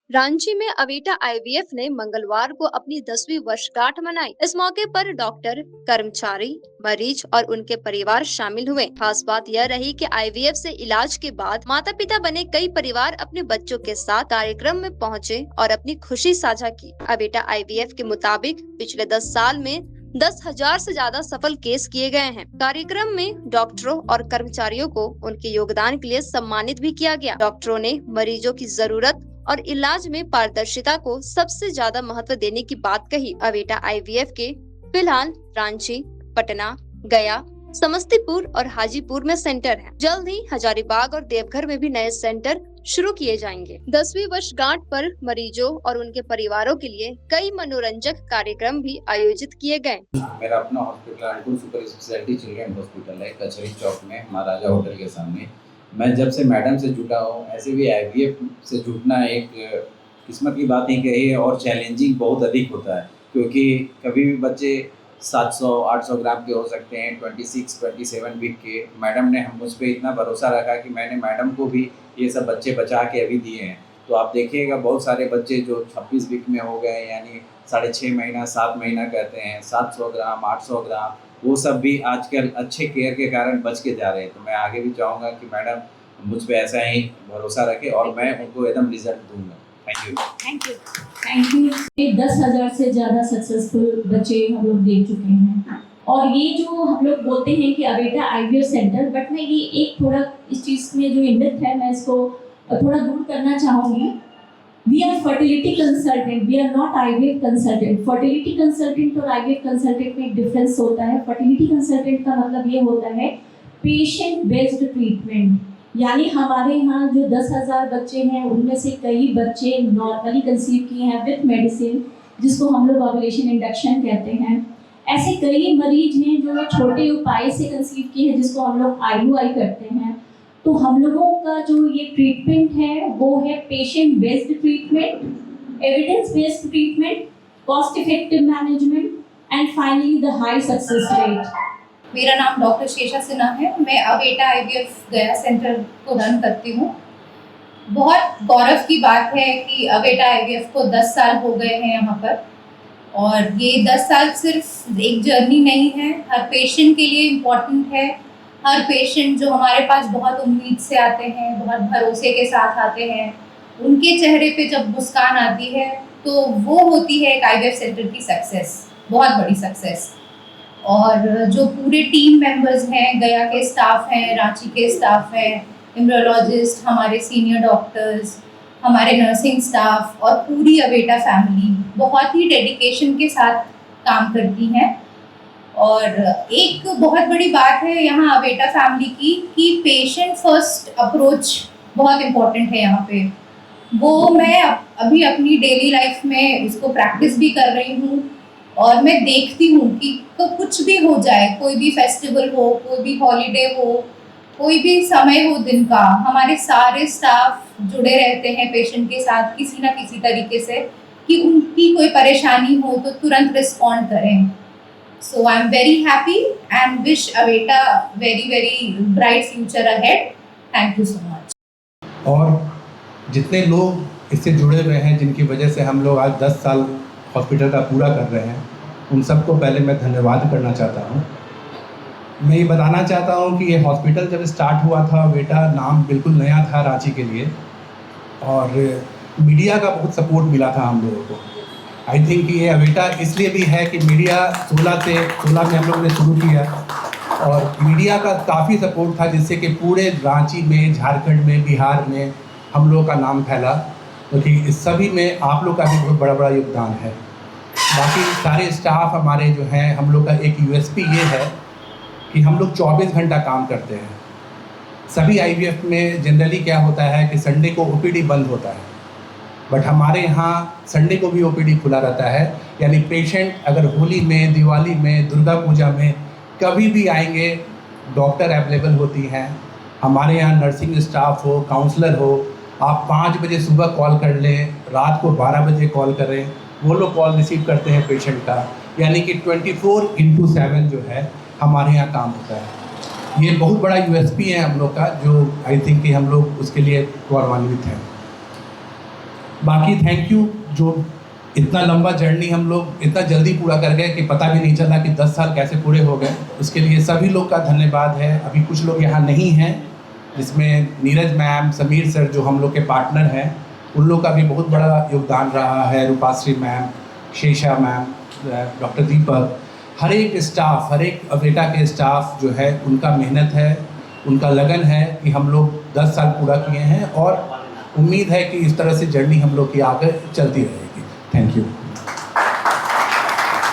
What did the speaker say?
रांची में अवेटा आईवीएफ ने मंगलवार को अपनी 10वीं वर्षगांठ मनाई। इस मौके पर डॉक्टर, कर्मचारी, मरीज और उनके परिवार शामिल हुए। खास बात यह रही कि आईवीएफ से इलाज के बाद माता पिता बने कई परिवार अपने बच्चों के साथ कार्यक्रम में पहुंचे और अपनी खुशी साझा की। अवेटा आईवीएफ के मुताबिक पिछले 10 साल में 10,000 से ज्यादा सफल केस किए गए हैं। कार्यक्रम में डॉक्टरों और कर्मचारियों को उनके योगदान के लिए सम्मानित भी किया गया। डॉक्टरों ने मरीजों की जरूरत और इलाज में पारदर्शिता को सबसे ज्यादा महत्व देने की बात कही। अवेटा आईवीएफ के फिलहाल रांची, पटना, गया, समस्तीपुर और हाजीपुर में सेंटर हैं। जल्द ही हजारीबाग और देवघर में भी नए सेंटर शुरू किए जाएंगे। 10वीं वर्षगांठ पर मरीजों और उनके परिवारों के लिए कई मनोरंजक कार्यक्रम भी आयोजित किए गए। मेरा अपना हॉस्पिटल अनुकूल सुपर स्पेशलिटी चिल्ड्रन हॉस्पिटल है, कचहरी चौक में महाराजा होटल के सामने। मैं जब से मैडम से जुड़ा हूँ, ऐसे भी आईवीएफ से जुड़ना एक किस्मत की बात नहीं कही है और चैलेंजिंग बहुत अधिक होता है, क्योंकि कभी भी बच्चे 700-800 ग्राम के हो सकते हैं, 26-27 वीक के। मैडम ने मुझ पर इतना भरोसा रखा कि मैंने मैडम को भी ये सब बच्चे बचा के अभी दिए हैं। तो आप देखिएगा बहुत सारे बच्चे जो 26 वीक में हो गए, यानी 6.5 महीना 7 महीना कहते हैं, 700 ग्राम 800 ग्राम, वो सब भी आजकल अच्छे केयर के कारण बच के जा रहे हैं। तो मैं आगे भी चाहूँगा कि मैडम मुझ पे ऐसा ही भरोसा रखें और मैं उनको एकदम रिजल्ट दूंगा। Thank you. Thank you. 10,000 से ज़्यादा सक्सेसफुल बच्चे हम लोग देख चुके हैं। और ये जो हम लोग बोलते हैं कि अवेटा आईवीएफ सेंटर, बट मैं ये एक थोड़ा इस चीज़ में जो मिथ है मैं इसको थोड़ा दूर करना चाहूँगी। We are fertility consultant, we are not IVF consultant. Fertility consultant और IVF consultant में एक डिफरेंस होता है। Fertility consultant का मतलब ये होता है patient based treatment, यानी हमारे यहाँ जो 10,000 बच्चे हैं उनमें से कई बच्चे नॉर्मली कंसीव किए हैं विथ मेडिसिन, जिसको हम लोग ओवुलेशन इंडक्शन कहते हैं। ऐसे कई मरीज हैं जो छोटे उपाय से कंसीव किए हैं, जिसको हम लोग IUI करते हैं। तो हम लोगों का जो ये ट्रीटमेंट है वो है patient based treatment, evidence based treatment, cost effective management and finally the high success rate. मेरा नाम डॉक्टर शेषा सिन्हा है। मैं अवेटा आईवीएफ गया सेंटर को रन करती हूँ। बहुत गौरव की बात है कि अवेटा आईवीएफ को 10 साल हो गए हैं यहाँ पर, और ये 10 साल सिर्फ एक जर्नी नहीं है, हर पेशेंट के लिए इम्पोर्टेंट है। हर पेशेंट जो हमारे पास बहुत उम्मीद से आते हैं, बहुत भरोसे के साथ आते हैं, उनके चेहरे पे जब मुस्कान आती है तो वो होती है एक आईवीएफ सेंटर की सक्सेस, बहुत बड़ी सक्सेस। और जो पूरे टीम मेंबर्स हैं, गया के स्टाफ हैं, रांची के स्टाफ हैं, एम्ब्रियोलॉजिस्ट, हमारे सीनियर डॉक्टर्स, हमारे नर्सिंग स्टाफ और पूरी अवेटा फैमिली बहुत ही डेडिकेशन के साथ काम करती हैं। और एक बहुत बड़ी बात है यहाँ अवेटा फैमिली की कि पेशेंट फर्स्ट अप्रोच बहुत इम्पोर्टेंट है यहाँ पे। वो मैं अभी अपनी डेली लाइफ में इसको प्रैक्टिस भी कर रही हूँ और मैं देखती हूँ कि तो कुछ भी हो जाए, कोई भी फेस्टिवल हो, कोई भी हॉलीडे हो, कोई भी समय हो दिन का, हमारे सारे स्टाफ जुड़े रहते हैं पेशेंट के साथ किसी ना किसी तरीके से, कि उनकी कोई परेशानी हो तो तुरंत रिस्पॉन्ड करें। So I'm very happy and wish Aveta very bright future ahead. Thank you so much. और जितने लोग इससे जुड़े हुए हैं, जिनकी वजह से हम लोग आज 10 साल हॉस्पिटल का पूरा कर रहे हैं, उन सबको पहले मैं धन्यवाद करना चाहता हूँ। मैं ये बताना चाहता हूँ कि ये हॉस्पिटल जब स्टार्ट हुआ था, अवेटा नाम बिल्कुल नया था रांची के लिए, और मीडिया का बहुत सपोर्ट मिला था हम लोगों को। आई थिंक ये अवेटा इसलिए भी है कि मीडिया 16 में हम लोगों ने शुरू किया और मीडिया का काफ़ी सपोर्ट था, जिससे कि पूरे रांची में, झारखंड में, बिहार में हम लोगों का नाम फैला। क्योंकि इस सभी में आप लोग का भी बहुत बड़ा योगदान है। बाकी सारे स्टाफ हमारे जो हैं, हम लोग का एक यूएसपी ये है कि हम लोग 24 घंटा काम करते हैं। सभी आईवीएफ में जनरली क्या होता है कि संडे को ओपीडी बंद होता है, बट हमारे यहाँ संडे को भी ओपीडी खुला रहता है। यानी पेशेंट अगर होली में, दिवाली में, दुर्गा पूजा में कभी भी आएंगे, डॉक्टर अवेलेबल होती हैं। हमारे यहाँ नर्सिंग स्टाफ हो, काउंसलर हो, आप 5 बजे सुबह कॉल कर लें, रात को 12 बजे कॉल करें, वो लोग कॉल रिसीव करते हैं पेशेंट का। यानी कि 24/7 जो है हमारे यहाँ काम होता है। ये बहुत बड़ा यूएसपी है हम लोग का, जो आई थिंक कि हम लोग उसके लिए गौरवान्वित हैं। बाकी थैंक यू, जो इतना लंबा जर्नी हम लोग इतना जल्दी पूरा कर गए कि पता भी नहीं चला कि 10 साल कैसे पूरे हो गए। उसके लिए सभी लोग का धन्यवाद है। अभी कुछ लोग यहाँ नहीं हैं, जिसमें नीरज मैम, समीर सर जो हम लोग के पार्टनर हैं, उन लोग का भी बहुत बड़ा योगदान रहा है। रूपाश्री मैम, शेषा मैम, डॉक्टर दीपक, हर एक स्टाफ, हर एक अवेटा के स्टाफ जो है, उनका मेहनत है, उनका लगन है कि हम लोग 10 साल पूरा किए हैं और उम्मीद है कि इस तरह से जर्नी हम लोग की आगे चलती रहेगी। Thank you.